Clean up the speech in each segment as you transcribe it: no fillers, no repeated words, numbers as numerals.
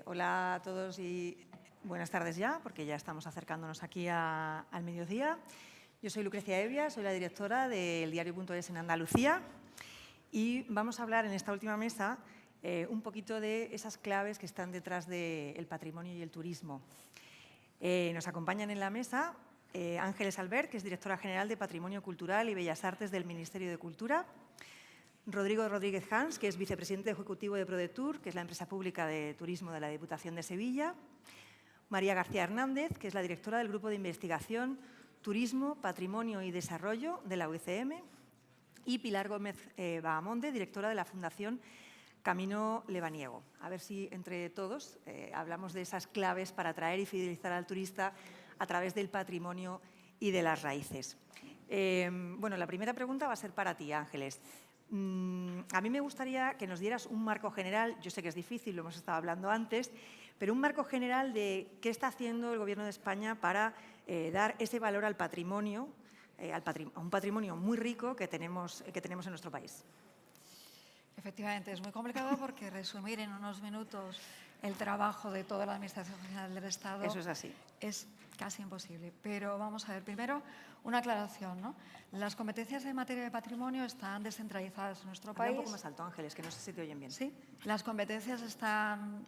Hola a todos y buenas tardes ya, porque ya estamos acercándonos aquí al mediodía. Yo soy Lucrecia Evia, soy la directora del diario.es en Andalucía y vamos a hablar en esta última mesa un poquito de esas claves que están detrás del patrimonio y el turismo. Nos acompañan en la mesa Ángeles Albert, que es directora general de Patrimonio Cultural y Bellas Artes del Ministerio de Cultura, Rodrigo Rodríguez Hans, que es vicepresidente ejecutivo de ProDetour, que es la empresa pública de turismo de la Diputación de Sevilla, María García Hernández, que es la directora del Grupo de Investigación Turismo, Patrimonio y Desarrollo de la UICM, y Pilar Gómez Bahamonde, directora de la Fundación Camino Lebaniego. A ver si entre todos hablamos de esas claves para atraer y fidelizar al turista a través del patrimonio y de las raíces. Bueno, la primera pregunta va a ser para ti, Ángeles. A mí me gustaría que nos dieras un marco general, yo sé que es difícil, lo hemos estado hablando antes, pero un marco general de qué está haciendo el Gobierno de España para dar ese valor al patrimonio, a un patrimonio muy rico que tenemos en nuestro país. Efectivamente, es muy complicado porque resumir en unos minutos el trabajo de toda la Administración General del Estado Eso es así. Es casi imposible. Pero vamos a ver, primero, una aclaración, ¿no? Las competencias en materia de patrimonio están descentralizadas en nuestro país. Habla un poco más alto, Ángeles, que no sé si te oyen bien. Sí, las competencias están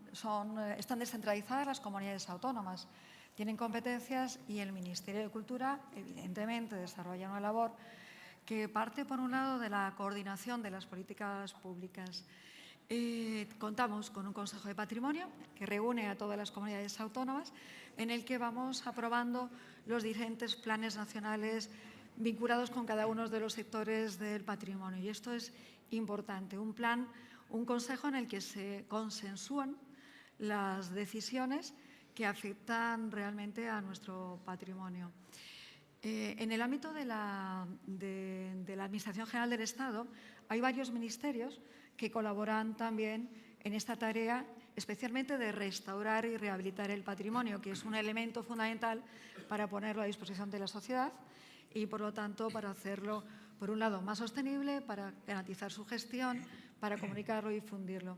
descentralizadas, las comunidades autónomas tienen competencias y el Ministerio de Cultura, evidentemente, desarrolla una labor que parte, por un lado, de la coordinación de las políticas públicas. Contamos con un Consejo de Patrimonio que reúne a todas las comunidades autónomas en el que vamos aprobando los diferentes planes nacionales vinculados con cada uno de los sectores del patrimonio. Y esto es importante, un consejo en el que se consensúan las decisiones que afectan realmente a nuestro patrimonio. En el ámbito de la Administración General del Estado hay varios ministerios que colaboran también en esta tarea, especialmente de restaurar y rehabilitar el patrimonio, que es un elemento fundamental para ponerlo a disposición de la sociedad y, por lo tanto, para hacerlo, por un lado, más sostenible, para garantizar su gestión, para comunicarlo y difundirlo.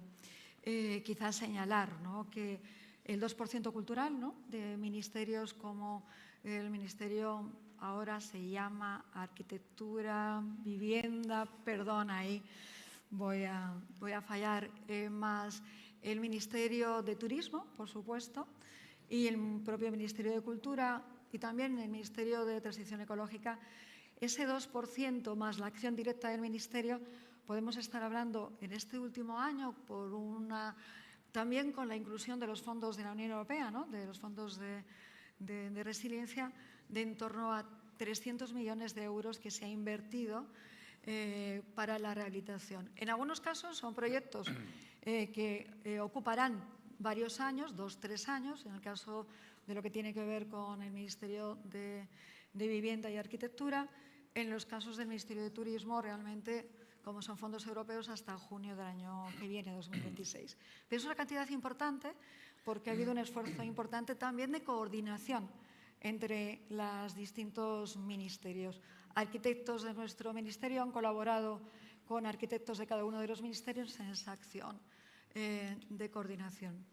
Quizás señalar, ¿no?, que el 2% cultural, ¿no?, de ministerios como el Ministerio ahora se llama Arquitectura, Vivienda, perdón, ahí voy a fallar, más el Ministerio de Turismo, por supuesto, y el propio Ministerio de Cultura y también el Ministerio de Transición Ecológica. Ese 2% más la acción directa del Ministerio, podemos estar hablando en este último año también con la inclusión de los fondos de la Unión Europea, ¿no?, de los fondos de resiliencia, de en torno a 300 millones de euros que se ha invertido para la rehabilitación. En algunos casos son proyectos que ocuparán varios años, 2-3 años, en el caso de lo que tiene que ver con el Ministerio de Vivienda y Arquitectura. En los casos del Ministerio de Turismo, realmente, como son fondos europeos, hasta junio del año que viene, 2026. Pero es una cantidad importante porque ha habido un esfuerzo importante también de coordinación entre los distintos ministerios. Arquitectos de nuestro ministerio han colaborado con arquitectos de cada uno de los ministerios en esa acción de coordinación.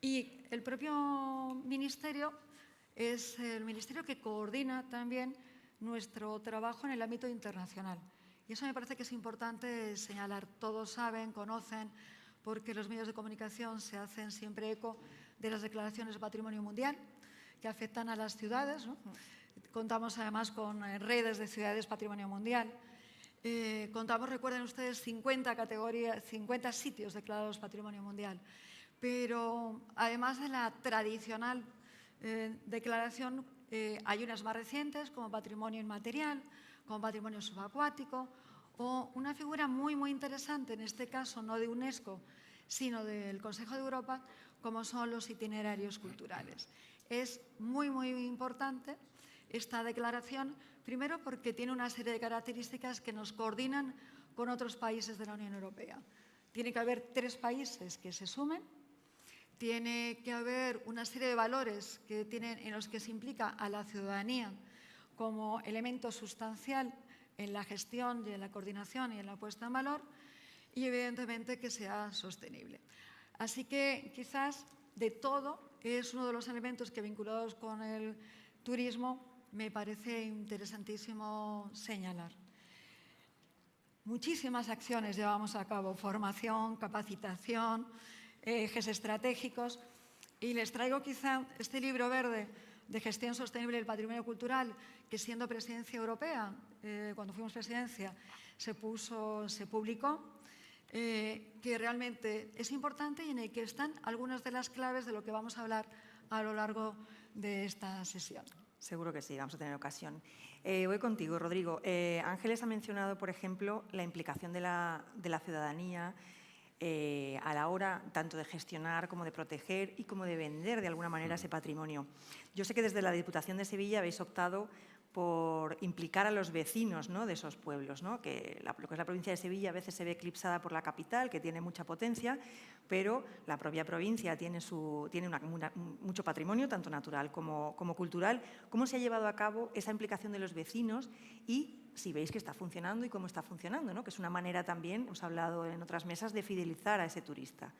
Y el propio ministerio es el ministerio que coordina también nuestro trabajo en el ámbito internacional. Y eso me parece que es importante señalar. Todos saben, conocen, porque los medios de comunicación se hacen siempre eco de las declaraciones de patrimonio mundial que afectan a las ciudades, ¿no? Contamos además con redes de ciudades patrimonio mundial. Contamos, recuerden ustedes, 50 sitios declarados patrimonio mundial. Pero además de la tradicional declaración, hay unas más recientes como patrimonio inmaterial, como patrimonio subacuático, o una figura muy, muy interesante, en este caso no de UNESCO, sino del Consejo de Europa, como son los itinerarios culturales. Es muy, muy importante esta declaración, primero porque tiene una serie de características que nos coordinan con otros países de la Unión Europea. Tiene que haber 3 países que se sumen, tiene que haber una serie de valores en los que se implica a la ciudadanía como elemento sustancial en la gestión y en la coordinación y en la puesta en valor, y evidentemente que sea sostenible. Así que quizás de todo es uno de los elementos que vinculados con el turismo me parece interesantísimo señalar. Muchísimas acciones llevamos a cabo, formación, capacitación, ejes estratégicos, y les traigo quizá este libro verde de gestión sostenible del patrimonio cultural, que siendo presidencia europea, cuando fuimos presidencia, se publicó, que realmente es importante y en el que están algunas de las claves de lo que vamos a hablar a lo largo de esta sesión. Seguro que sí, vamos a tener ocasión. Voy contigo, Rodrigo. Ángeles ha mencionado, por ejemplo, la implicación de la ciudadanía a la hora tanto de gestionar como de proteger y como de vender de alguna manera ese patrimonio. Yo sé que desde la Diputación de Sevilla habéis optado por implicar a los vecinos, ¿no?, de esos pueblos, ¿no?, que lo que es la provincia de Sevilla a veces se ve eclipsada por la capital, que tiene mucha potencia, pero la propia provincia tiene mucho patrimonio, tanto natural como cultural. ¿Cómo se ha llevado a cabo esa implicación de los vecinos y si veis que está funcionando y cómo está funcionando, ¿no?, que es una manera también, os he hablado en otras mesas, de fidelizar a ese turista?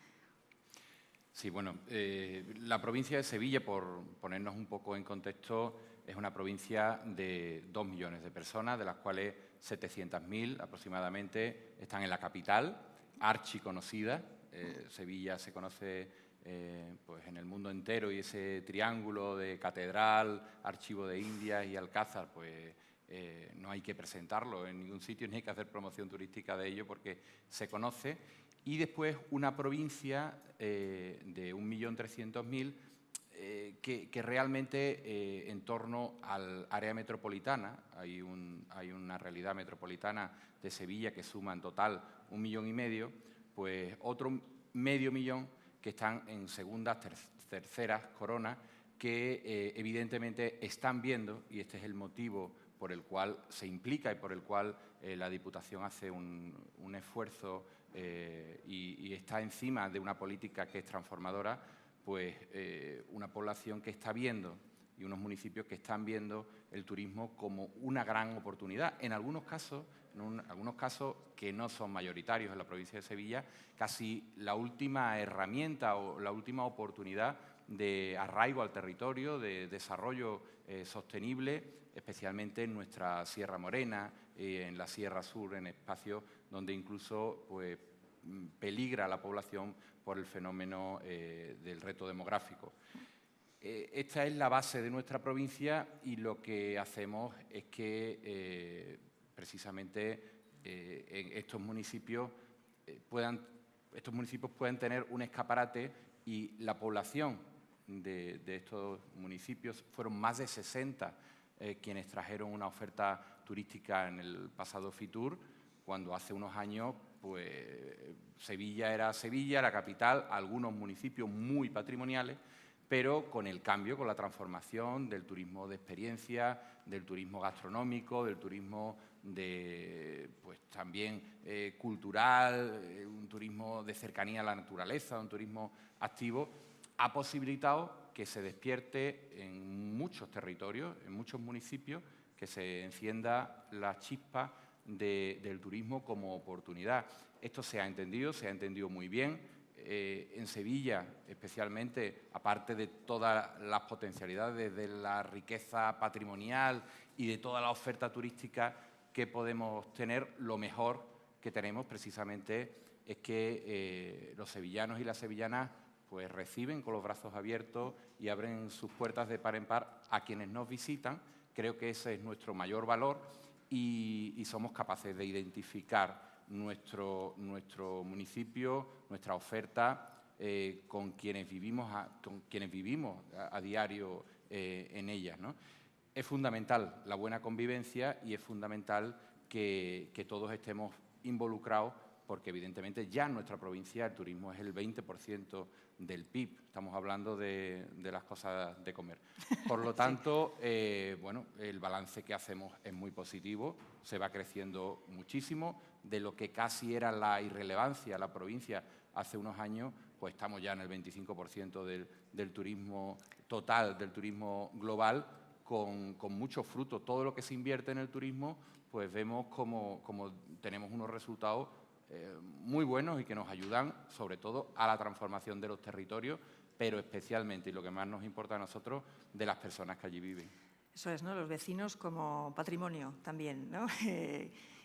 Sí, bueno, la provincia de Sevilla, por ponernos un poco en contexto, es una provincia de 2 millones de personas, de las cuales 700.000 aproximadamente están en la capital, archiconocida. Sevilla se conoce pues en el mundo entero, y ese triángulo de catedral, archivo de Indias y Alcázar, pues no hay que presentarlo en ningún sitio, ni hay que hacer promoción turística de ello porque se conoce. Y después una provincia de 1.300.000 que realmente en torno al área metropolitana, hay una realidad metropolitana de Sevilla que suma en total 1,5 millones, pues otro medio millón que están en segundas, terceras coronas, que evidentemente están viendo, y este es el motivo por el cual se implica y por el cual la Diputación hace un esfuerzo y está encima de una política que es transformadora, pues una población que está viendo y unos municipios que están viendo el turismo como una gran oportunidad. En algunos casos que no son mayoritarios en la provincia de Sevilla, casi la última herramienta o la última oportunidad de arraigo al territorio, de desarrollo sostenible, especialmente en nuestra Sierra Morena, en la Sierra Sur, en espacios donde incluso pues, peligra la población por el fenómeno del reto demográfico. Esta es la base de nuestra provincia y lo que hacemos es que precisamente en estos municipios puedan tener un escaparate, y la población de estos municipios fueron más de 60 quienes trajeron una oferta turística en el pasado Fitur, cuando hace unos años pues, Sevilla era Sevilla, la capital, algunos municipios muy patrimoniales, pero con el cambio, con la transformación del turismo de experiencia, del turismo gastronómico, del turismo pues, también cultural, un turismo de cercanía a la naturaleza, un turismo activo, ha posibilitado que se despierte en muchos territorios, en muchos municipios, que se encienda la chispa del turismo como oportunidad. Esto se ha entendido muy bien. En Sevilla, especialmente, aparte de todas las potencialidades de la riqueza patrimonial y de toda la oferta turística que podemos tener, lo mejor que tenemos precisamente es que los sevillanos y las sevillanas pues, reciben con los brazos abiertos y abren sus puertas de par en par a quienes nos visitan. Creo que ese es nuestro mayor valor y somos capaces de identificar nuestro municipio, nuestra oferta, con quienes vivimos a diario en ellas, ¿no? Es fundamental la buena convivencia y es fundamental que todos estemos involucrados, porque evidentemente ya en nuestra provincia el turismo es el 20% del PIB. Estamos hablando de las cosas de comer. Por lo tanto, bueno, el balance que hacemos es muy positivo, se va creciendo muchísimo. De lo que casi era la irrelevancia la provincia hace unos años, pues estamos ya en el 25% del turismo total, del turismo global, con mucho fruto. Todo lo que se invierte en el turismo, pues vemos como tenemos unos resultados muy buenos y que nos ayudan, sobre todo, a la transformación de los territorios, pero especialmente, y lo que más nos importa a nosotros, de las personas que allí viven. Eso es, ¿no? Los vecinos como patrimonio también, ¿no?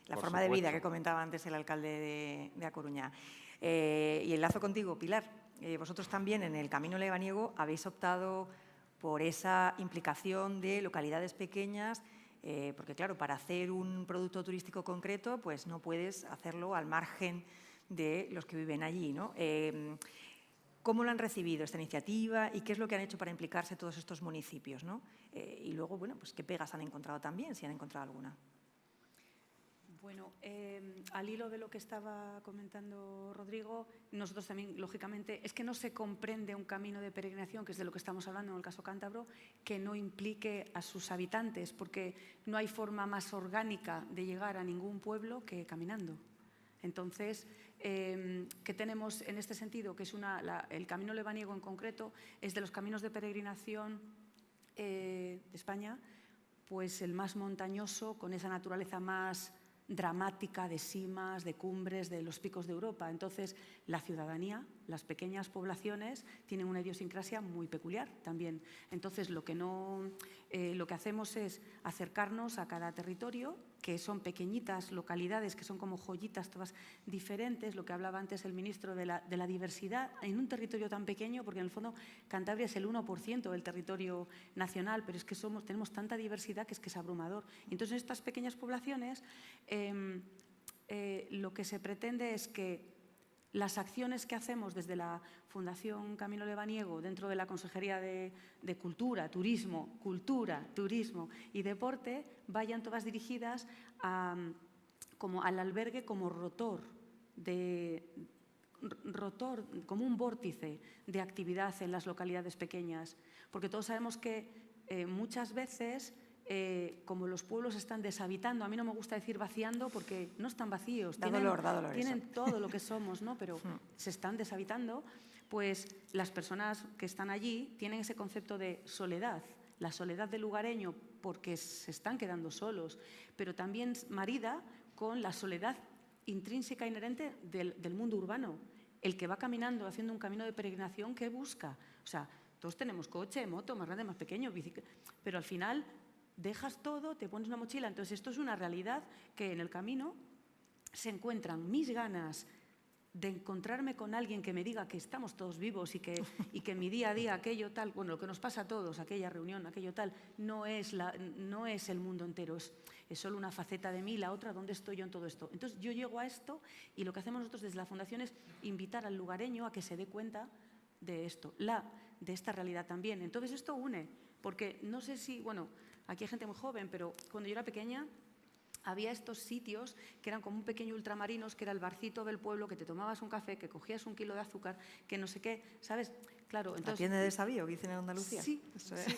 La Por forma de vida supuesto. que comentaba antes el alcalde de A Coruña. Y enlazo contigo, Pilar. Vosotros también en el Camino Lebaniego habéis optado por esa implicación de localidades pequeñas, porque claro, para hacer un producto turístico concreto, pues no puedes hacerlo al margen de los que viven allí, ¿no? ¿Cómo lo han recibido esta iniciativa y qué es lo que han hecho para implicarse todos estos municipios, ¿no? Y luego, bueno, pues qué pegas han encontrado también, si han encontrado alguna. Bueno, al hilo de lo que estaba comentando Rodrigo, nosotros también, lógicamente, es que no se comprende un camino de peregrinación, que es de lo que estamos hablando en el caso cántabro, que no implique a sus habitantes, porque no hay forma más orgánica de llegar a ningún pueblo que caminando. Entonces, ¿qué tenemos en este sentido? Que es el Camino Lebaniego en concreto es de los caminos de peregrinación de España, pues el más montañoso, con esa naturaleza más dramática de cimas, de cumbres, de los picos de Europa. Entonces, la ciudadanía, las pequeñas poblaciones, tienen una idiosincrasia muy peculiar también. Entonces, lo que hacemos es acercarnos a cada territorio, que son pequeñitas localidades, que son como joyitas todas diferentes, lo que hablaba antes el ministro de la diversidad, en un territorio tan pequeño, porque en el fondo Cantabria es el 1% del territorio nacional, pero es que tenemos tanta diversidad que es abrumador. Entonces, en estas pequeñas poblaciones, lo que se pretende es que las acciones que hacemos desde la Fundación Camino Lebaniego, dentro de la Consejería de Cultura, Turismo y Deporte, vayan todas dirigidas como al albergue como rotor, como un vórtice de actividad en las localidades pequeñas. Porque todos sabemos que muchas veces, como los pueblos están deshabitando, a mí no me gusta decir vaciando porque no están vacíos, Da dolor tienen eso. todo lo que somos, ¿no? Pero se están deshabitando, pues las personas que están allí tienen ese concepto de soledad, la soledad del lugareño porque se están quedando solos, pero también marida con la soledad intrínseca inherente del mundo urbano, el que va caminando, haciendo un camino de peregrinación, ¿qué busca? O sea, todos tenemos coche, moto, más grande, más pequeño, bicicleta, pero al final dejas todo, te pones una mochila. Entonces, esto es una realidad que en el camino se encuentran mis ganas de encontrarme con alguien que me diga que estamos todos vivos y que mi día a día, aquello tal, bueno, lo que nos pasa a todos, aquella reunión, aquello tal, no es el mundo entero, es solo una faceta de mí, la otra, ¿dónde estoy yo en todo esto? Entonces, yo llego a esto y lo que hacemos nosotros desde la Fundación es invitar al lugareño a que se dé cuenta de esto, de esta realidad también. Entonces, esto une, porque no sé si, bueno, aquí hay gente muy joven, pero cuando yo era pequeña había estos sitios que eran como un pequeño ultramarinos, que era el barcito del pueblo, que te tomabas un café, que cogías 1 kilo de azúcar, que no sé qué, ¿sabes? Claro, entonces... La tienda de Sabio, que dicen en Andalucía. Sí, Eso es. sí.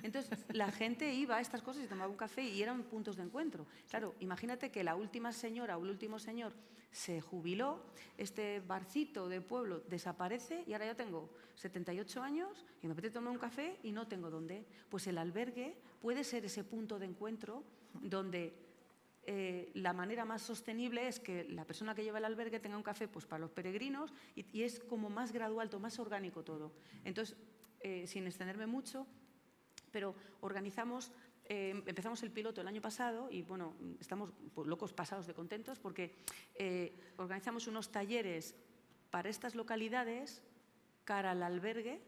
Entonces, la gente iba a estas cosas y tomaba un café y eran puntos de encuentro. Claro, imagínate que la última señora o el último señor se jubiló, este barcito de pueblo desaparece y ahora ya tengo 78 años y me apetece tomar un café y no tengo dónde. Pues el albergue puede ser ese punto de encuentro donde la manera más sostenible es que la persona que lleva el albergue tenga un café pues, para los peregrinos y es como más gradual, más orgánico todo. Entonces, sin extenderme mucho, pero organizamos, empezamos el piloto el año pasado y bueno, estamos pues, locos pasados de contentos porque organizamos unos talleres para estas localidades cara al albergue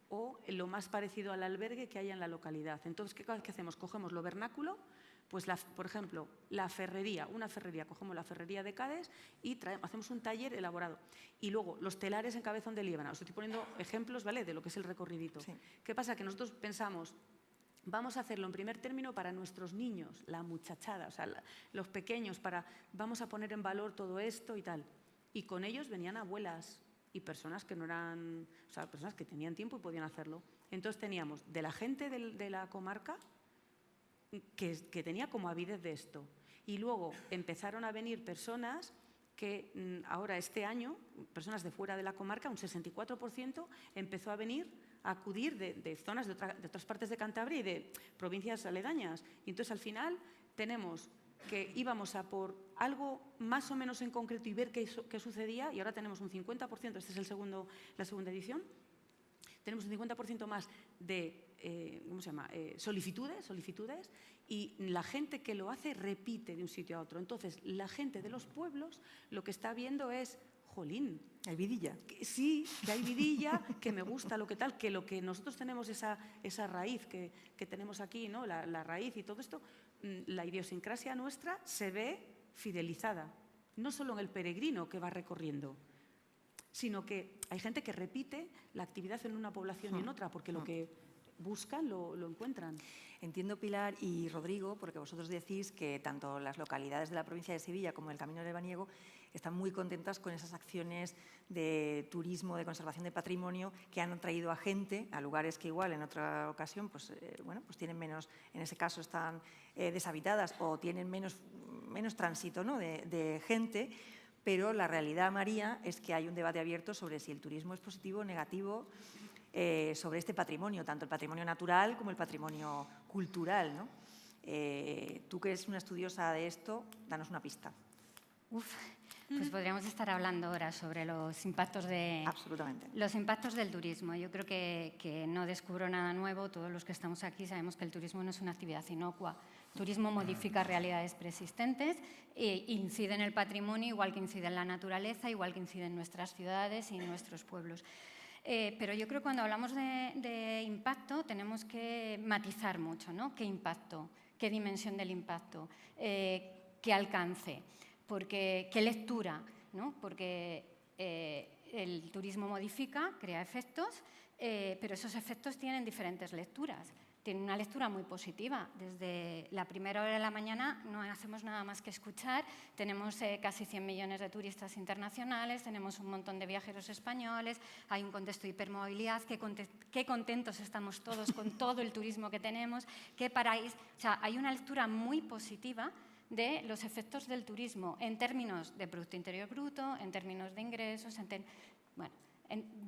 o lo más parecido al albergue que haya en la localidad. Entonces, ¿qué hacemos? Cogemos lo vernáculo, pues por ejemplo, la ferrería, cogemos la ferrería de Cádiz y hacemos un taller elaborado. Y luego, los telares en Cabezón de Líbana. Os estoy poniendo ejemplos, ¿vale?, de lo que es el recorridito. Sí. ¿Qué pasa? Que nosotros pensamos, vamos a hacerlo en primer término para nuestros niños, la muchachada, o sea, los pequeños, vamos a poner en valor todo esto y tal. Y con ellos venían abuelas y personas que no eran, o sea, personas que tenían tiempo y podían hacerlo. Entonces teníamos de la gente de la comarca que tenía como avidez de esto. Y luego empezaron a venir personas que ahora este año, personas de fuera de la comarca, un 64% empezó a venir, a acudir de zonas de otras partes de Cantabria y de provincias aledañas. Y entonces al final tenemos que íbamos a por algo más o menos en concreto y ver qué sucedía, y ahora tenemos un 50%, esta es la segunda edición, tenemos un 50% más de solicitudes, y la gente que lo hace repite de un sitio a otro. Entonces, la gente de los pueblos lo que está viendo es, jolín, hay vidilla. Sí, que hay vidilla, que me gusta lo que nosotros tenemos esa raíz que tenemos aquí, ¿no? La raíz y todo esto, la idiosincrasia nuestra se ve fidelizada, no solo en el peregrino que va recorriendo, sino que hay gente que repite la actividad en una población y en otra, porque lo que buscan lo encuentran. Entiendo, Pilar y Rodrigo, porque vosotros decís que tanto las localidades de la provincia de Sevilla como el Camino Lebaniego están muy contentas con esas acciones de turismo, de conservación de patrimonio, que han atraído a gente a lugares que igual en otra ocasión pues tienen menos, en ese caso están deshabitadas o tienen menos tránsito, ¿no? de gente, pero la realidad, María, es que hay un debate abierto sobre si el turismo es positivo o negativo sobre este patrimonio, tanto el patrimonio natural como el patrimonio cultural, ¿no? Tú, que eres una estudiosa de esto, danos una pista. Pues podríamos estar hablando ahora sobre los impactos Absolutamente. Los impactos del turismo. Yo creo que no descubro nada nuevo. Todos los que estamos aquí sabemos que el turismo no es una actividad inocua. El turismo modifica realidades preexistentes e incide en el patrimonio, igual que incide en la naturaleza, igual que incide en nuestras ciudades y en nuestros pueblos. Pero yo creo que cuando hablamos de impacto tenemos que matizar mucho, ¿no? ¿Qué impacto? ¿Qué dimensión del impacto? ¿Qué alcance? ¿Qué lectura? ¿No? Porque el turismo modifica, crea efectos, pero esos efectos tienen diferentes lecturas. Tienen una lectura muy positiva. Desde la primera hora de la mañana no hacemos nada más que escuchar. Tenemos casi 100 millones de turistas internacionales, tenemos un montón de viajeros españoles, hay un contexto de hipermovilidad, qué contentos estamos todos con todo el turismo que tenemos, qué paraíso. O sea, hay una lectura muy positiva de los efectos del turismo en términos de Producto Interior Bruto, en términos de ingresos,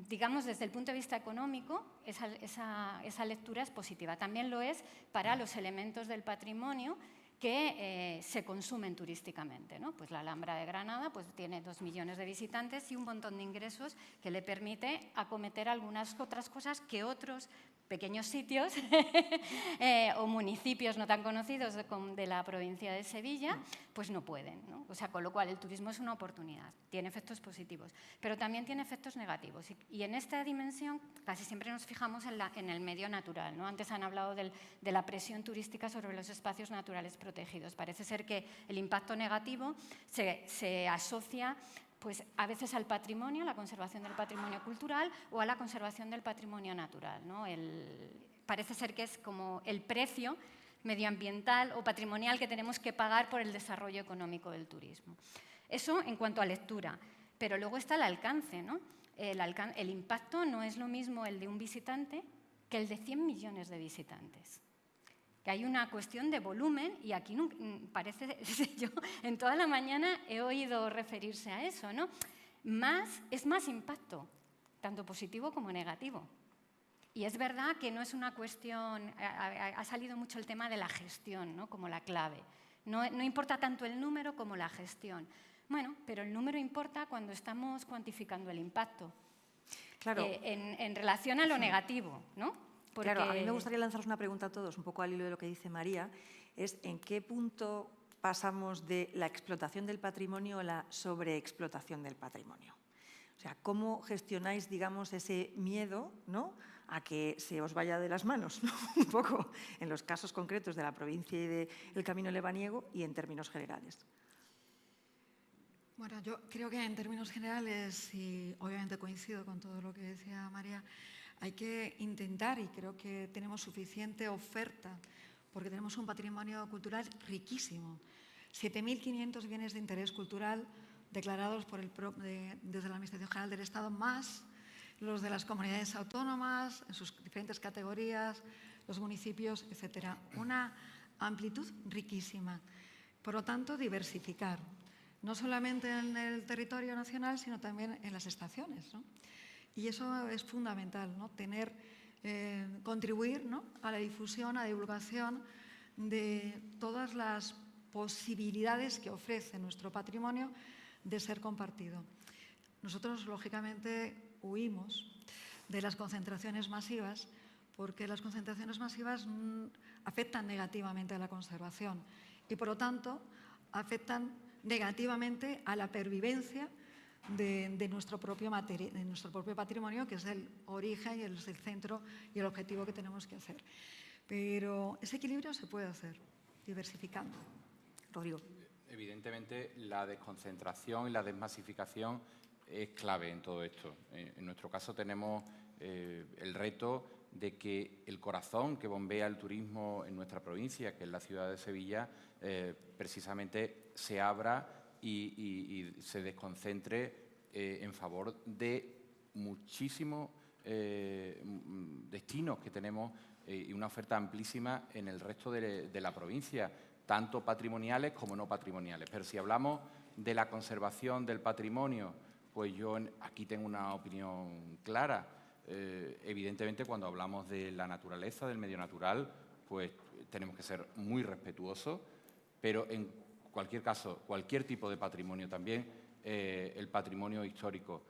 digamos, desde el punto de vista económico, esa lectura es positiva. También lo es para los elementos del patrimonio que se consumen turísticamente, ¿no? Pues la Alhambra de Granada pues, tiene 2 millones de visitantes y un montón de ingresos que le permite acometer algunas otras cosas que otros pequeños sitios o municipios no tan conocidos de la provincia de Sevilla, pues no pueden, ¿no? O sea, con lo cual el turismo es una oportunidad, tiene efectos positivos, pero también tiene efectos negativos. Y en esta dimensión casi siempre nos fijamos en el medio natural, ¿no? Antes han hablado de la presión turística sobre los espacios naturales protegidos. Parece ser que el impacto negativo se asocia pues a veces al patrimonio, a la conservación del patrimonio cultural o a la conservación del patrimonio natural, ¿no? Parece ser que es como el precio medioambiental o patrimonial que tenemos que pagar por el desarrollo económico del turismo. Eso en cuanto a lectura, pero luego está el alcance, ¿no? El impacto no es lo mismo el de un visitante que el de 100 millones de visitantes. Que hay una cuestión de volumen y aquí parece, yo en toda la mañana he oído referirse a eso, ¿no? Es más impacto, tanto positivo como negativo. Y es verdad que no es una cuestión, ha salido mucho el tema de la gestión, ¿no? Como la clave. No importa tanto el número como la gestión. Bueno, pero el número importa cuando estamos cuantificando el impacto. Claro. En relación a lo negativo, ¿no? Porque... Claro, a mí me gustaría lanzaros una pregunta a todos, un poco al hilo de lo que dice María, es ¿en qué punto pasamos de la explotación del patrimonio a la sobreexplotación del patrimonio? O sea, ¿cómo gestionáis, digamos, ese miedo, ¿no?, a que se os vaya de las manos, ¿no? Un poco en los casos concretos de la provincia y del Camino Lebaniego y en términos generales? Bueno, yo creo que en términos generales, y obviamente coincido con todo lo que decía María, hay que intentar, y creo que tenemos suficiente oferta, porque tenemos un patrimonio cultural riquísimo. 7.500 bienes de interés cultural declarados desde la Administración General del Estado, más los de las comunidades autónomas, en sus diferentes categorías, los municipios, etc. Una amplitud riquísima. Por lo tanto, diversificar, no solamente en el territorio nacional, sino también en las estaciones, ¿no? Y eso es fundamental, ¿no? Contribuir, ¿no?, a la difusión, a la divulgación de todas las posibilidades que ofrece nuestro patrimonio de ser compartido. Nosotros, lógicamente, huimos de las concentraciones masivas porque las concentraciones masivas afectan negativamente a la conservación y, por lo tanto, afectan negativamente a la pervivencia de nuestro propio patrimonio, que es el origen y el centro y el objetivo que tenemos que hacer. Pero ese equilibrio se puede hacer diversificando. Rodrigo. Evidentemente, la desconcentración y la desmasificación es clave en todo esto. En nuestro caso tenemos el reto de que el corazón que bombea el turismo en nuestra provincia, que es la ciudad de Sevilla, precisamente se abra y se desconcentre en favor de muchísimos destinos que tenemos y una oferta amplísima en el resto de la provincia, tanto patrimoniales como no patrimoniales. Pero si hablamos de la conservación del patrimonio, pues yo aquí tengo una opinión clara. Evidentemente, cuando hablamos de la naturaleza, del medio natural, pues tenemos que ser muy respetuosos, pero en cualquier caso, cualquier tipo de patrimonio, también el patrimonio histórico,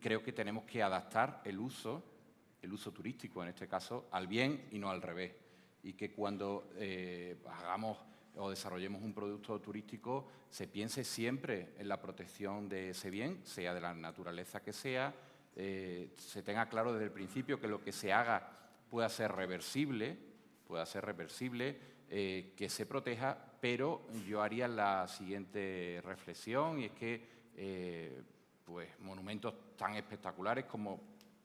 creo que tenemos que adaptar el uso turístico, en este caso, al bien y no al revés. Y que cuando hagamos o desarrollemos un producto turístico, se piense siempre en la protección de ese bien, sea de la naturaleza que sea, se tenga claro desde el principio que lo que se haga pueda ser reversible, que se proteja, pero yo haría la siguiente reflexión, y es que pues monumentos tan espectaculares como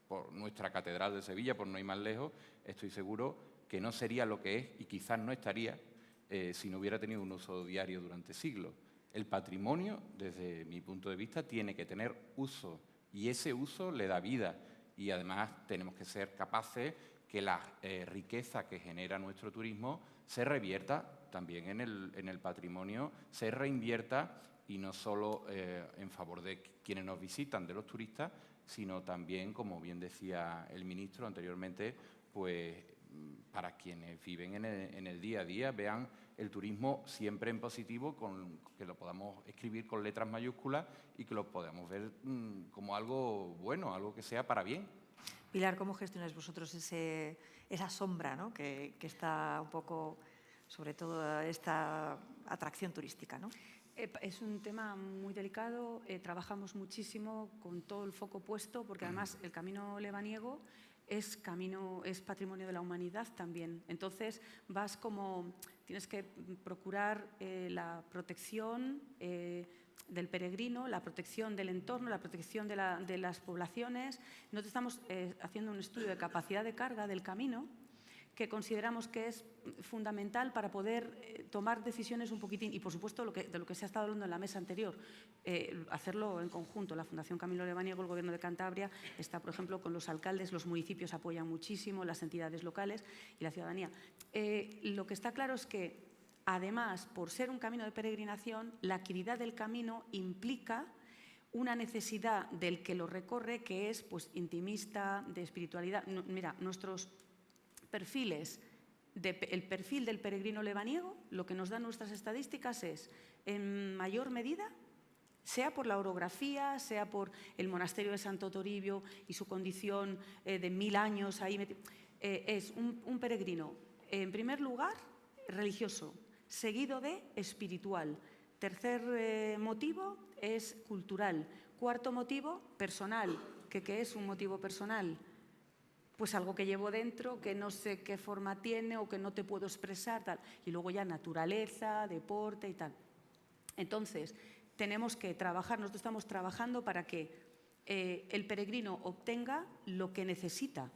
por nuestra Catedral de Sevilla, por no ir más lejos, estoy seguro que no sería lo que es y quizás no estaría si no hubiera tenido un uso diario durante siglos. El patrimonio, desde mi punto de vista, tiene que tener uso y ese uso le da vida, y además tenemos que ser capaces que la riqueza que genera nuestro turismo se revierta también en el patrimonio, se reinvierta, y no solo en favor de quienes nos visitan, de los turistas, sino también, como bien decía el ministro anteriormente, pues para quienes viven en el día a día, vean el turismo siempre en positivo, que lo podamos escribir con letras mayúsculas y que lo podamos ver como algo bueno, algo que sea para bien. Pilar, ¿cómo gestionáis vosotros esa sombra, ¿no? que está un poco sobre todo esta atracción turística, ¿no? Es un tema muy delicado, trabajamos muchísimo con todo el foco puesto, porque además el camino lebaniego es patrimonio de la humanidad también. Entonces tienes que procurar la protección del peregrino, la protección del entorno, la protección de las poblaciones. Nosotros estamos haciendo un estudio de capacidad de carga del camino, que consideramos que es fundamental para poder tomar decisiones un poquitín, y por supuesto de lo que se ha estado hablando en la mesa anterior, hacerlo en conjunto. La Fundación Camilo Lebaniego, el Gobierno de Cantabria, está, por ejemplo, con los alcaldes, los municipios apoyan muchísimo, las entidades locales y la ciudadanía. Lo que está claro es que, además, por ser un camino de peregrinación, la actividad del camino implica una necesidad del que lo recorre, que es pues intimista, de espiritualidad. Mira, nuestros perfiles, el perfil del peregrino lebaniego, lo que nos dan nuestras estadísticas es, en mayor medida, sea por la orografía, sea por el monasterio de Santo Toribio y su condición de 1000 años ahí, es un peregrino, en primer lugar, religioso, seguido de espiritual. Tercer motivo es cultural. Cuarto motivo, personal. ¿Qué es un motivo personal? Pues algo que llevo dentro, que no sé qué forma tiene o que no te puedo expresar, tal. Y luego ya naturaleza, deporte y tal. Entonces, tenemos que trabajar, nosotros estamos trabajando para que el peregrino obtenga lo que necesita,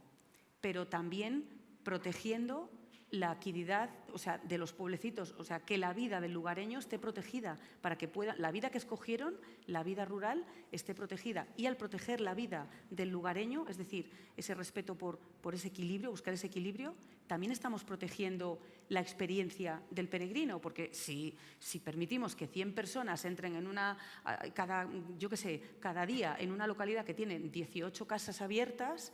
pero también protegiendo la actividad, o sea, de los pueblecitos, o sea, que la vida del lugareño esté protegida, para que la vida que escogieron, la vida rural, esté protegida. Y al proteger la vida del lugareño, es decir, ese respeto por ese equilibrio, buscar ese equilibrio, también estamos protegiendo la experiencia del peregrino, porque si permitimos que 100 personas entren cada día en una localidad que tiene 18 casas abiertas,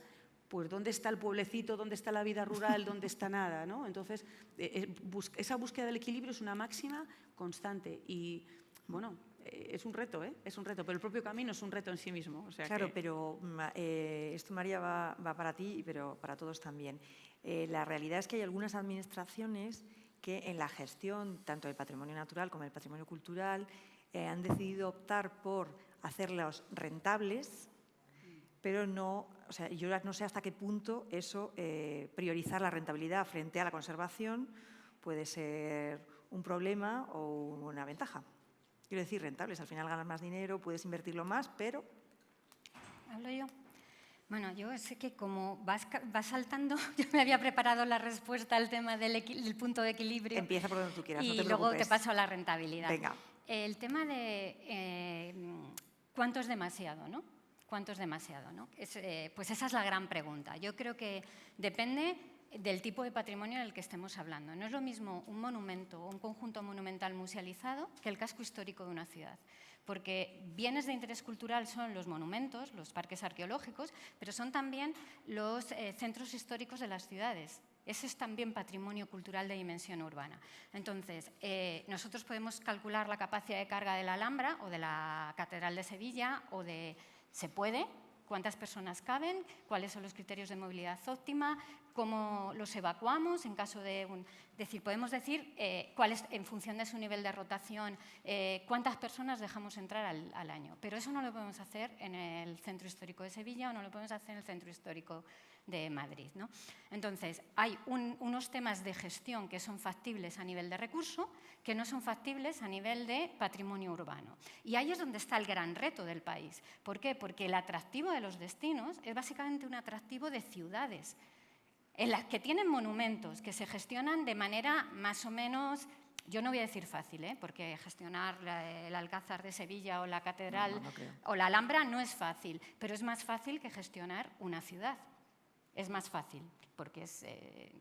pues ¿dónde está el pueblecito? ¿Dónde está la vida rural? ¿Dónde está nada? ¿no? Entonces, esa búsqueda del equilibrio es una máxima constante y, bueno, es un reto, es un reto, pero el propio camino es un reto en sí mismo. O sea claro, que... pero esto, María, va para ti, pero para todos también. La realidad es que hay algunas administraciones que en la gestión tanto del patrimonio natural como del patrimonio cultural han decidido optar por hacerlos rentables, pero no, o sea, yo no sé hasta qué punto eso, priorizar la rentabilidad frente a la conservación, puede ser un problema o una ventaja. Quiero decir, rentables, al final ganas más dinero, puedes invertirlo más, pero... ¿Hablo yo? Bueno, yo sé que como vas saltando, yo me había preparado la respuesta al tema del punto de equilibrio. Empieza por donde tú quieras, y no te luego preocupes. te paso a la rentabilidad. Venga. El tema de cuánto es demasiado, ¿no? ¿Cuánto es demasiado, no? Pues esa es la gran pregunta. Yo creo que depende del tipo de patrimonio del que estemos hablando. No es lo mismo un monumento o un conjunto monumental musealizado que el casco histórico de una ciudad. Porque bienes de interés cultural son los monumentos, los parques arqueológicos, pero son también los centros históricos de las ciudades. Ese es también patrimonio cultural de dimensión urbana. Entonces, nosotros podemos calcular la capacidad de carga de la Alhambra o de la Catedral de Sevilla o de... ¿Se puede? ¿Cuántas personas caben? ¿Cuáles son los criterios de movilidad óptima? ¿Cómo los evacuamos en caso de un... Es decir, podemos decir cuál es, en función de su nivel de rotación, cuántas personas dejamos entrar al año. Pero eso no lo podemos hacer en el Centro Histórico de Sevilla o no lo podemos hacer en el Centro Histórico de Madrid, ¿no? Entonces, hay unos temas de gestión que son factibles a nivel de recurso, que no son factibles a nivel de patrimonio urbano. Y ahí es donde está el gran reto del país. ¿Por qué? Porque el atractivo de los destinos es básicamente un atractivo de ciudades, en las que tienen monumentos que se gestionan de manera más o menos, yo no voy a decir fácil, porque gestionar el Alcázar de Sevilla o la Catedral o la Alhambra no es fácil, pero es más fácil que gestionar una ciudad. Es más fácil, porque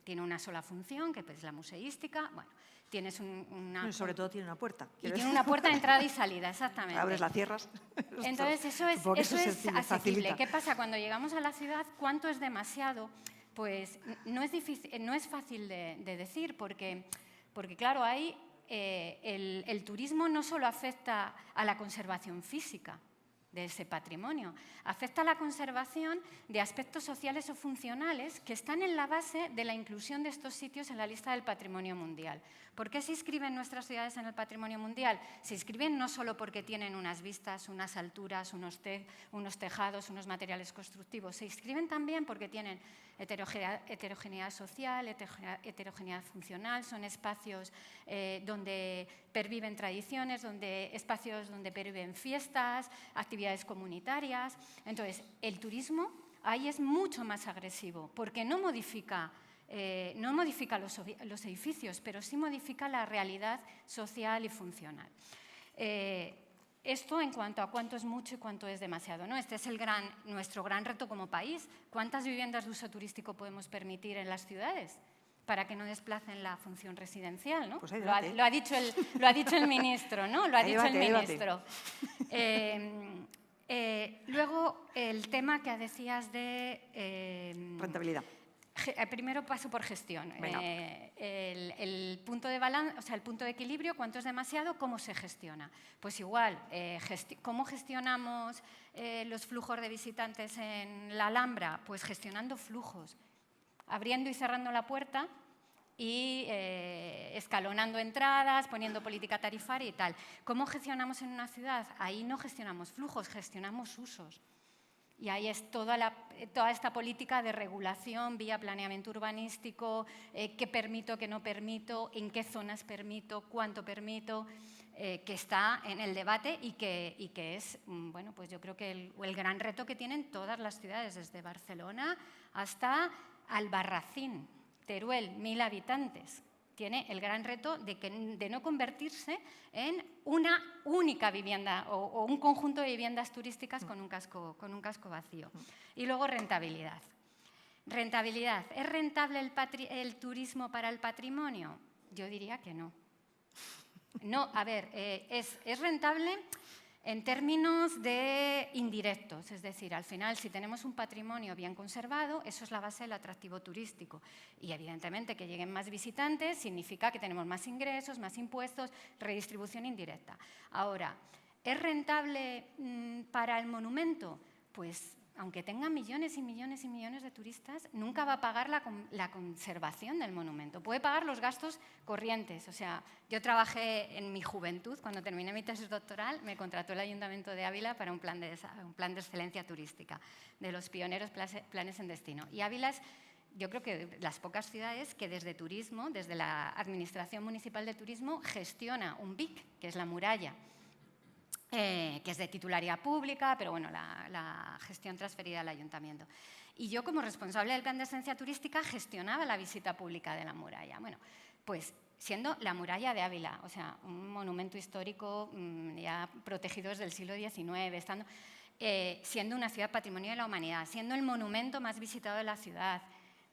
tiene una sola función, que es la museística. Bueno, tienes una... Sobre todo tiene una puerta. Y tiene una puerta de entrada y salida, exactamente. Abres, la cierras. Entonces, eso es asequible. ¿Qué pasa? Cuando llegamos a la ciudad, ¿cuánto es demasiado? Pues no es fácil de decir, porque claro, el turismo no solo afecta a la conservación física de ese patrimonio, afecta a la conservación de aspectos sociales o funcionales que están en la base de la inclusión de estos sitios en la lista del patrimonio mundial. ¿Por qué se inscriben nuestras ciudades en el patrimonio mundial? Se inscriben no solo porque tienen unas vistas, unas alturas, unos tejados, unos materiales constructivos, se inscriben también porque tienen heterogeneidad social, heterogeneidad funcional, son espacios donde perviven tradiciones, espacios donde perviven fiestas, actividades comunitarias. Entonces, el turismo ahí es mucho más agresivo porque no modifica los edificios, pero sí modifica la realidad social y funcional. Esto en cuanto a cuánto es mucho y cuánto es demasiado, ¿no? Este es nuestro gran reto como país. ¿Cuántas viviendas de uso turístico podemos permitir en las ciudades para que no desplacen la función residencial, ¿no? Pues lo ha dicho el ministro, ¿no? Lo ha dicho el ministro. Luego, el tema que decías de... Rentabilidad. Primero paso por gestión. El punto de balance, o sea, el punto de equilibrio, cuánto es demasiado, cómo se gestiona. Pues igual, ¿cómo gestionamos los flujos de visitantes en la Alhambra? Pues gestionando flujos, abriendo y cerrando la puerta y escalonando entradas, poniendo política tarifaria y tal. ¿Cómo gestionamos en una ciudad? Ahí no gestionamos flujos, gestionamos usos. Y ahí es toda esta política de regulación vía planeamiento urbanístico, qué permito, qué no permito, en qué zonas permito, cuánto permito, que está en el debate y que es, bueno, pues yo creo que el gran reto que tienen todas las ciudades, desde Barcelona hasta Albarracín, Teruel, 1000 habitantes. Tiene el gran reto de no convertirse en una única vivienda o un conjunto de viviendas turísticas con un casco vacío. Y luego rentabilidad. Rentabilidad. ¿Es rentable el turismo para el patrimonio? Yo diría que no. No, a ver, es rentable En términos de indirectos, es decir, al final, si tenemos un patrimonio bien conservado, eso es la base del atractivo turístico. Y, evidentemente, que lleguen más visitantes significa que tenemos más ingresos, más impuestos, redistribución indirecta. Ahora, ¿es rentable para el monumento? Pues, aunque tenga millones y millones y millones de turistas, nunca va a pagar la conservación del monumento. Puede pagar los gastos corrientes. O sea, yo trabajé en mi juventud, cuando terminé mi tesis doctoral, me contrató el Ayuntamiento de Ávila para un plan de excelencia turística, de los pioneros planes en destino. Y Ávila es, yo creo que de las pocas ciudades que desde turismo, desde la Administración Municipal de Turismo, gestiona un BIC, que es la muralla, que es de titularidad pública, pero bueno, la gestión transferida al ayuntamiento. Y yo, como responsable del plan de excelencia turística, gestionaba la visita pública de la muralla. Bueno, pues siendo la muralla de Ávila, o sea, un monumento histórico ya protegido desde el siglo XIX, siendo una ciudad patrimonio de la humanidad, siendo el monumento más visitado de la ciudad.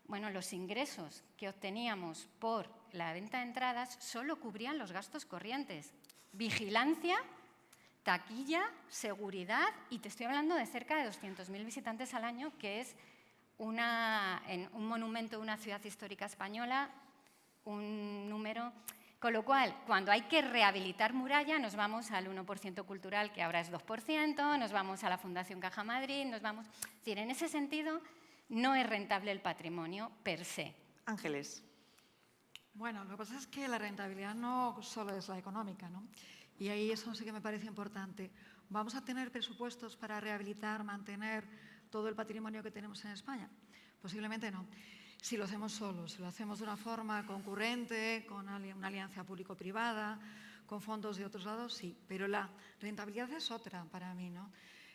Bueno, los ingresos que obteníamos por la venta de entradas solo cubrían los gastos corrientes. Vigilancia, taquilla, seguridad, y te estoy hablando de cerca de 200.000 visitantes al año, que es en un monumento de una ciudad histórica española, un número. Con lo cual, cuando hay que rehabilitar muralla, nos vamos al 1% cultural, que ahora es 2%, nos vamos a la Fundación Caja Madrid, Es decir, en ese sentido, no es rentable el patrimonio per se. Ángeles. Bueno, lo que pasa es que la rentabilidad no solo es la económica, ¿no? Y ahí eso sí que me parece importante. ¿Vamos a tener presupuestos para rehabilitar, mantener todo el patrimonio que tenemos en España? Posiblemente no. Si lo hacemos solos, si lo hacemos de una forma concurrente, con una alianza público-privada, con fondos de otros lados, sí. Pero la rentabilidad es otra para mí, ¿no?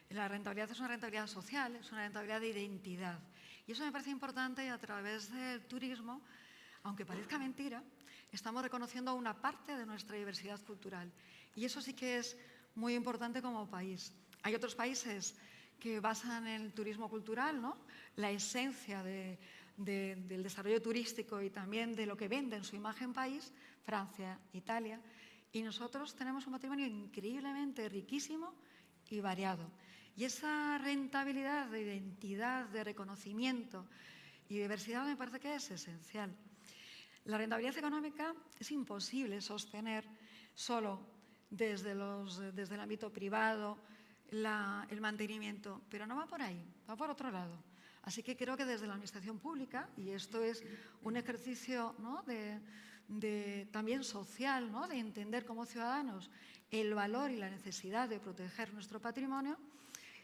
La rentabilidad es una rentabilidad social, es una rentabilidad de identidad. Y eso me parece importante, y a través del turismo, aunque parezca mentira, estamos reconociendo una parte de nuestra diversidad cultural. Y eso sí que es muy importante como país. Hay otros países que basan en el turismo cultural, ¿no? La esencia del desarrollo turístico y también de lo que vende en su imagen país, Francia, Italia. Y nosotros tenemos un patrimonio increíblemente riquísimo y variado. Y esa rentabilidad de identidad, de reconocimiento y diversidad me parece que es esencial. La rentabilidad económica es imposible sostener solo desde el ámbito privado, el mantenimiento, pero no va por ahí, va por otro lado. Así que creo que desde la administración pública, y esto es un ejercicio, ¿no?, también social, ¿no?, de entender como ciudadanos el valor y la necesidad de proteger nuestro patrimonio,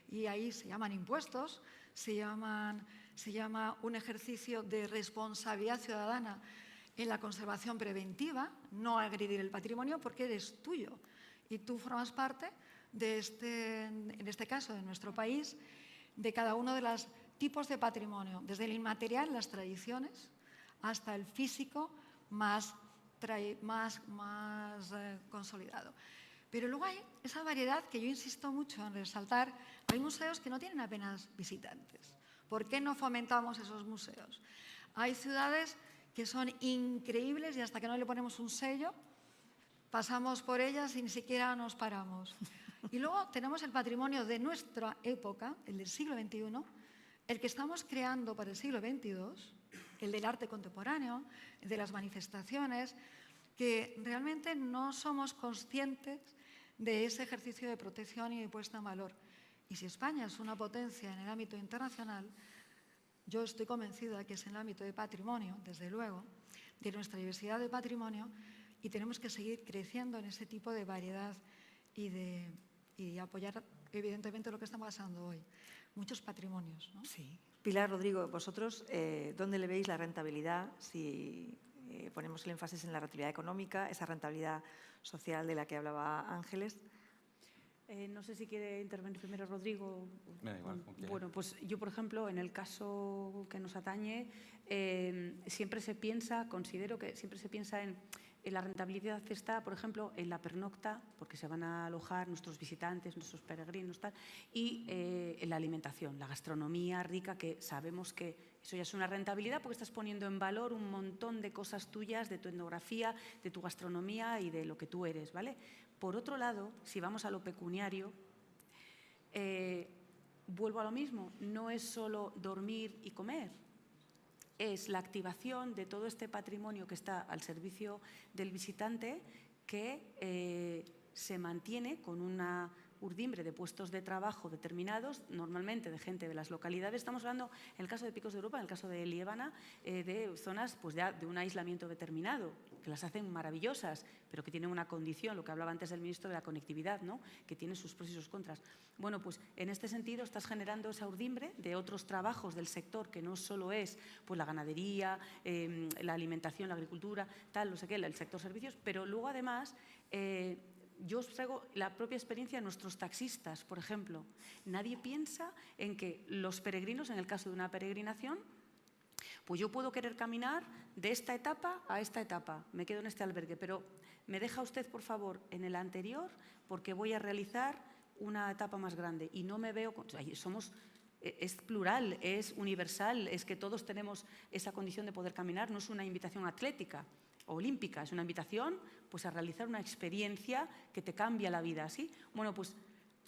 y ahí se llaman impuestos, se llama un ejercicio de responsabilidad ciudadana en la conservación preventiva, no agredir el patrimonio porque eres tuyo y tú formas parte en este caso, de nuestro país, de cada uno de los tipos de patrimonio, desde el inmaterial, las tradiciones, hasta el físico más consolidado. Pero luego hay esa variedad que yo insisto mucho en resaltar. Hay museos que no tienen apenas visitantes. ¿Por qué no fomentamos esos museos? Hay ciudades que son increíbles y hasta que no le ponemos un sello, pasamos por ellas y ni siquiera nos paramos. Y luego tenemos el patrimonio de nuestra época, el del siglo XXI, el que estamos creando para el siglo XXII, el del arte contemporáneo, el de las manifestaciones, que realmente no somos conscientes de ese ejercicio de protección y de puesta en valor. Y si España es una potencia en el ámbito internacional, yo estoy convencida que es en el ámbito de patrimonio, desde luego, de nuestra diversidad de patrimonio, y tenemos que seguir creciendo en ese tipo de variedad y apoyar, evidentemente, lo que está pasando hoy. Muchos patrimonios, ¿no? Sí. Pilar, Rodrigo, vosotros, ¿dónde le veis la rentabilidad? Si ponemos el énfasis en la rentabilidad económica, esa rentabilidad social de la que hablaba Ángeles. No sé si quiere intervenir primero Rodrigo. Me da igual. Bueno, pues yo, por ejemplo, en el caso que nos atañe, considero que siempre se piensa en la rentabilidad está, por ejemplo, en la pernocta, porque se van a alojar nuestros visitantes, nuestros peregrinos, tal, y en la alimentación, la gastronomía rica, que sabemos que eso ya es una rentabilidad porque estás poniendo en valor un montón de cosas tuyas, de tu etnografía, de tu gastronomía y de lo que tú eres, ¿vale? Por otro lado, si vamos a lo pecuniario, vuelvo a lo mismo, no es solo dormir y comer, es la activación de todo este patrimonio que está al servicio del visitante, que se mantiene con una urdimbre de puestos de trabajo determinados, normalmente de gente de las localidades. Estamos hablando, en el caso de Picos de Europa, en el caso de Liébana, de zonas pues, ya de un aislamiento determinado, que las hacen maravillosas, pero que tienen una condición, lo que hablaba antes el ministro de la conectividad, ¿no? Que tiene sus pros y sus contras. Bueno, pues en este sentido estás generando esa urdimbre de otros trabajos del sector, que no solo es pues, la ganadería, la alimentación, la agricultura, tal, no sé qué, el sector servicios, pero luego además yo os traigo la propia experiencia de nuestros taxistas, por ejemplo. Nadie piensa en que los peregrinos, en el caso de una peregrinación, pues yo puedo querer caminar de esta etapa a esta etapa, me quedo en este albergue, pero me deja usted, por favor, en el anterior, porque voy a realizar una etapa más grande y no me veo... Es plural, es universal, es que todos tenemos esa condición de poder caminar, no es una invitación atlética olímpica, es una invitación pues, a realizar una experiencia que te cambia la vida, ¿sí? Bueno, pues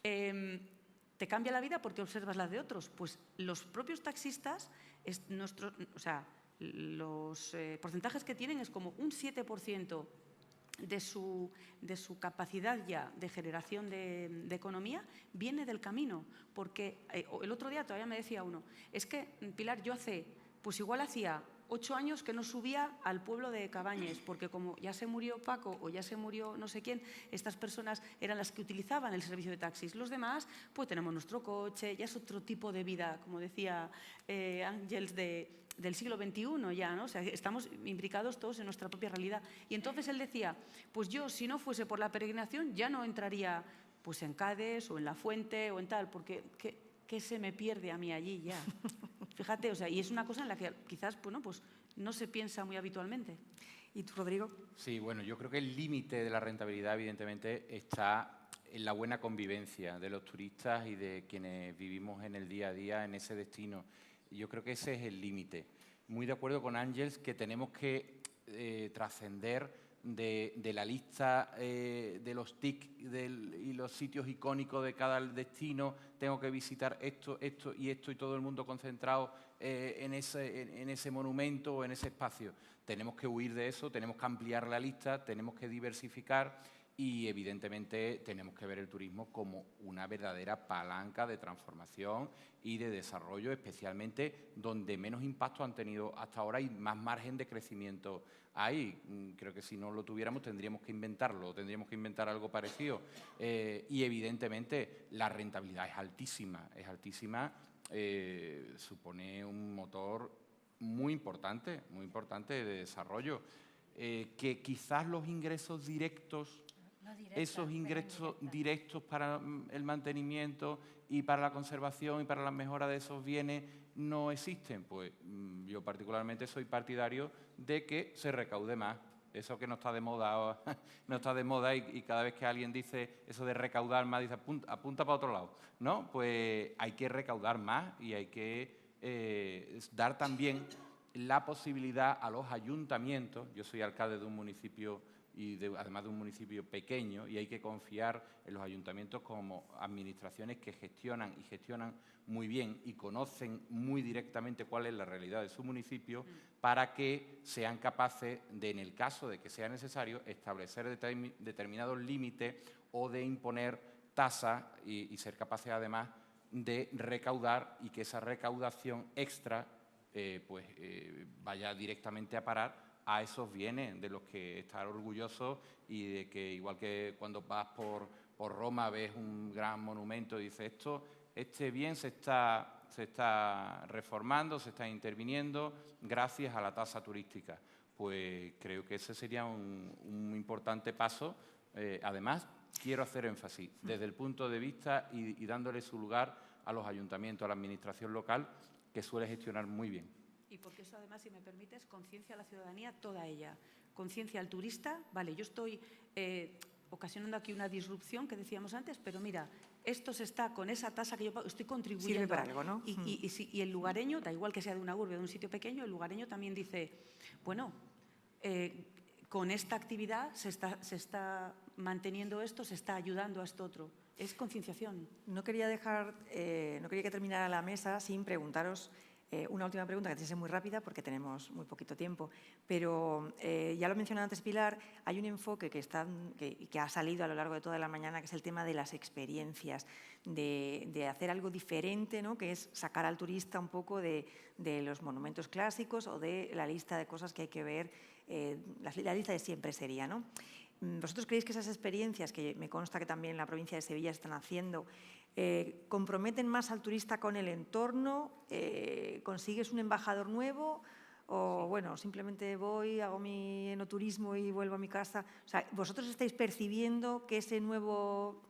te cambia la vida porque observas la de otros. Pues los propios taxistas, los porcentajes que tienen es como un 7% de su capacidad ya de generación de economía viene del camino. Porque el otro día todavía me decía uno, es que, Pilar, yo hacía 8 años que no subía al pueblo de Cabañes, porque como ya se murió Paco o ya se murió no sé quién, estas personas eran las que utilizaban el servicio de taxis. Los demás, pues tenemos nuestro coche, ya es otro tipo de vida, como decía Ángels, del siglo XXI ya, ¿no? O sea, estamos imbricados todos en nuestra propia realidad. Y entonces él decía, pues yo, si no fuese por la peregrinación, ya no entraría pues en Cádiz o en La Fuente o en tal, porque ¿qué se me pierde a mí allí ya? Fíjate, o sea, y es una cosa en la que quizás bueno, pues, no se piensa muy habitualmente. ¿Y tú, Rodrigo? Sí, bueno, yo creo que el límite de la rentabilidad, evidentemente, está en la buena convivencia de los turistas y de quienes vivimos en el día a día en ese destino. Yo creo que ese es el límite. Muy de acuerdo con Ángels que tenemos que trascender de la lista de los TIC y los sitios icónicos de cada destino. Tengo que visitar esto y todo el mundo concentrado en ese monumento o en ese espacio. Tenemos que huir de eso, tenemos que ampliar la lista, tenemos que diversificar y, evidentemente, tenemos que ver el turismo como una verdadera palanca de transformación y de desarrollo, especialmente donde menos impacto han tenido hasta ahora y más margen de crecimiento hay. Creo que si no lo tuviéramos tendríamos que inventarlo, tendríamos que inventar algo parecido. Y, evidentemente, la rentabilidad es altísima, supone un motor muy importante de desarrollo, que quizás los ingresos directos, esos ingresos directos para el mantenimiento y para la conservación y para la mejora de esos bienes no existen. Pues yo particularmente soy partidario de que se recaude más. Eso que no está de moda, y cada vez que alguien dice eso de recaudar más, dice apunta para otro lado. No, pues hay que recaudar más y hay que dar también la posibilidad a los ayuntamientos. Yo soy alcalde de un municipio y además de un municipio pequeño, y hay que confiar en los ayuntamientos como administraciones que gestionan muy bien y conocen muy directamente cuál es la realidad de su municipio, para que sean capaces de, en el caso de que sea necesario, establecer determinados límites o de imponer tasas y ser capaces además de recaudar, y que esa recaudación extra vaya directamente a parar a esos bienes de los que estar orgullosos, y de que, igual que cuando vas por Roma ves un gran monumento y dices este bien se está reformando, se está interviniendo gracias a la tasa turística. Pues creo que ese sería un importante paso. Además, quiero hacer énfasis desde el punto de vista y dándole su lugar a los ayuntamientos, a la administración local, que suele gestionar muy bien. Y porque eso, además, si me permites, conciencia a la ciudadanía, toda ella. Conciencia al turista, vale, yo estoy ocasionando aquí una disrupción que decíamos antes, pero mira, esto se está con esa tasa que yo pago, estoy contribuyendo. Sirve para algo, ¿no? Y el lugareño, da igual que sea de una urbe o de un sitio pequeño, el lugareño también dice, bueno, con esta actividad se está manteniendo esto, se está ayudando a esto otro. Es concienciación. No quería que terminara la mesa sin preguntaros una última pregunta, que tiene que ser muy rápida porque tenemos muy poquito tiempo. Pero ya lo mencionaba antes Pilar, hay un enfoque que ha salido a lo largo de toda la mañana, que es el tema de las experiencias, de hacer algo diferente, ¿no? Que es sacar al turista un poco de los monumentos clásicos o de la lista de cosas que hay que ver, la lista de siempre sería, ¿no? ¿Vosotros creéis que esas experiencias, que me consta que también en la provincia de Sevilla están haciendo, comprometen más al turista con el entorno? ¿Consigues un embajador nuevo? O, bueno, simplemente voy, hago mi enoturismo y vuelvo a mi casa. O sea, ¿vosotros estáis percibiendo que ese nuevo,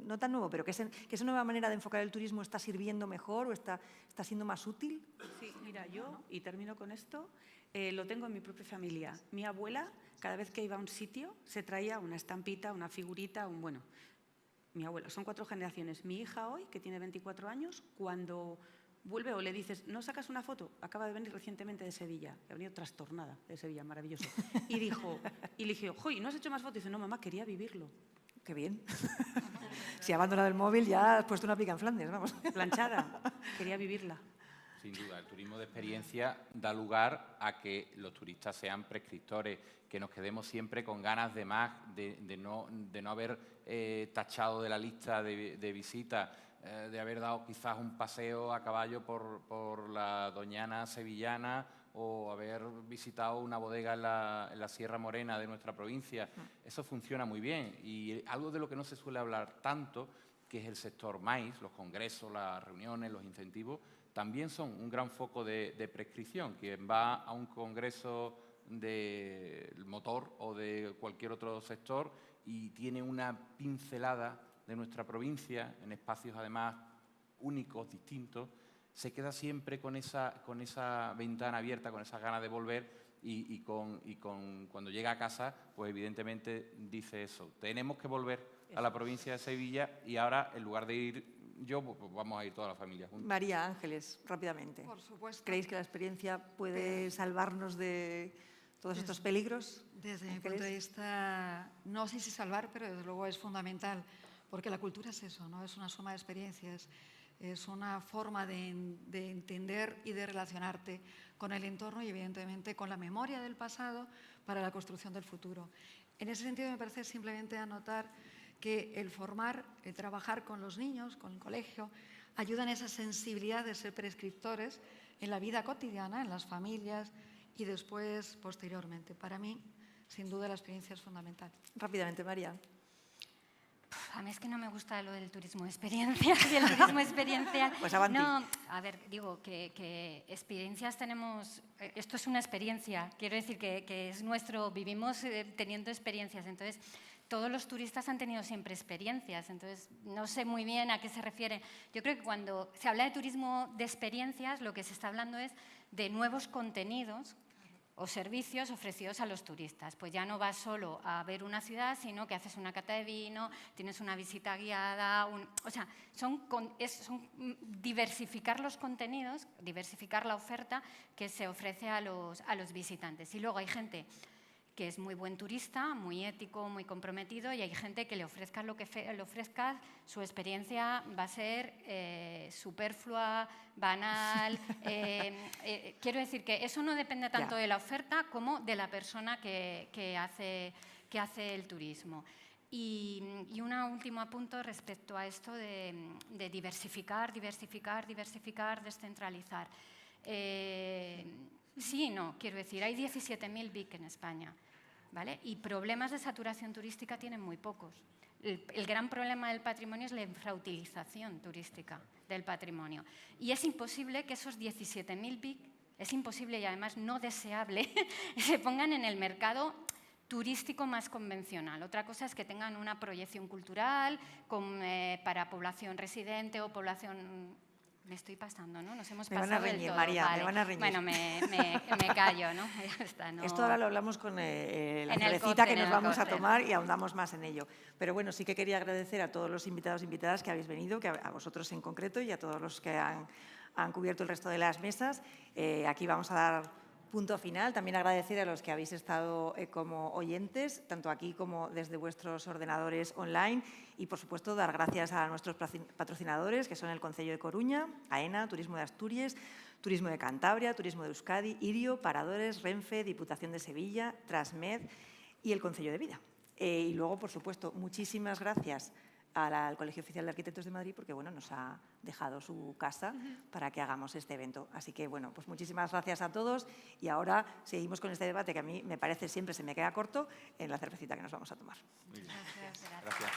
no tan nuevo, pero que esa nueva manera de enfocar el turismo está sirviendo mejor o está siendo más útil? Sí, mira, yo, y termino con esto, lo tengo en mi propia familia. Mi abuela, cada vez que iba a un sitio, se traía una estampita, una figurita, bueno, mi abuela. Son 4 generaciones. Mi hija hoy, que tiene 24 años, cuando vuelve o le dices, ¿no sacas una foto? Acaba de venir recientemente de Sevilla, que ha venido trastornada de Sevilla, maravilloso. Y le dije, ¡joy! ¿No has hecho más fotos? Y dice, no, mamá, quería vivirlo. Qué bien. Si ha abandonado el móvil, ya has puesto una pica en Flandes, vamos. Planchada, quería vivirla. Sin duda, el turismo de experiencia da lugar a que los turistas sean prescriptores, que nos quedemos siempre con ganas de más, de no haber tachado de la lista de visitas, de haber dado quizás un paseo a caballo por la Doñana sevillana o haber visitado una bodega en la Sierra Morena de nuestra provincia. Eso funciona muy bien y algo de lo que no se suele hablar tanto, que es el sector maíz, los congresos, las reuniones, los incentivos, también son un gran foco de prescripción. Quien va a un congreso del motor o de cualquier otro sector y tiene una pincelada de nuestra provincia, en espacios además únicos, distintos, se queda siempre con esa ventana abierta, con esas ganas de volver y cuando llega a casa, pues evidentemente dice eso. Tenemos que volver a la provincia de Sevilla y ahora, en lugar de ir yo, pues vamos a ir toda la familia juntos. María Ángeles, rápidamente. Por supuesto. ¿Creéis que la experiencia puede salvarnos de todos estos peligros? Desde mi punto de vista, no sé si salvar, pero desde luego es fundamental, porque la cultura es eso, ¿no? Es una suma de experiencias, es una forma de entender y de relacionarte con el entorno y, evidentemente, con la memoria del pasado para la construcción del futuro. En ese sentido, me parece simplemente anotar que el formar, el trabajar con los niños, con el colegio, ayuda en esa sensibilidad de ser prescriptores en la vida cotidiana, en las familias y después, posteriormente. Para mí, sin duda, la experiencia es fundamental. Rápidamente, María. A mí es que no me gusta lo del turismo de experiencia y el turismo experiencial. Pues avanti. No, a ver, digo que experiencias tenemos, esto es una experiencia, quiero decir que es nuestro, vivimos teniendo experiencias, entonces todos los turistas han tenido siempre experiencias, entonces no sé muy bien a qué se refiere. Yo creo que cuando se habla de turismo de experiencias, lo que se está hablando es de nuevos contenidos o servicios ofrecidos a los turistas. Pues ya no vas solo a ver una ciudad, sino que haces una cata de vino, tienes una visita guiada, o sea, son diversificar los contenidos, diversificar la oferta que se ofrece a los visitantes. Y luego hay gente que es muy buen turista, muy ético, muy comprometido, y hay gente que le ofrezcas lo que le ofrezcas, su experiencia va a ser superflua, banal. Quiero decir que eso no depende tanto de la oferta como de la persona que hace el turismo. Y un último punto respecto a esto de diversificar, descentralizar. Sí y no, quiero decir, hay 17.000 BIC en España, ¿vale? Y problemas de saturación turística tienen muy pocos. El gran problema del patrimonio es la infrautilización turística del patrimonio. Y es imposible que esos 17.000 BIC, es imposible y además no deseable, se pongan en el mercado turístico más convencional. Otra cosa es que tengan una proyección cultural para población residente o población... Me estoy pasando, ¿no? Nos hemos pasado del todo. María, vale. me van a reñir. Bueno, me callo, ¿no? Ya está, ¿no? Esto ahora lo hablamos con la cervecita que nos vamos a tomar y ahondamos más en ello. Pero bueno, sí que quería agradecer a todos los invitados e invitadas que habéis venido, que a vosotros en concreto y a todos los que han cubierto el resto de las mesas. Aquí vamos a dar punto final. También agradecer a los que habéis estado como oyentes, tanto aquí como desde vuestros ordenadores online. Y, por supuesto, dar gracias a nuestros patrocinadores, que son el Concello de Coruña, AENA, Turismo de Asturias, Turismo de Cantabria, Turismo de Euskadi, Irio, Paradores, Renfe, Diputación de Sevilla, Transmed y el Concello de Vida. Y luego, por supuesto, muchísimas gracias al Colegio Oficial de Arquitectos de Madrid, porque bueno, nos ha dejado su casa para que hagamos este evento. Así que bueno, pues muchísimas gracias a todos y ahora seguimos con este debate que a mí me parece siempre se me queda corto en la cervecita que nos vamos a tomar. Muy bien. Gracias.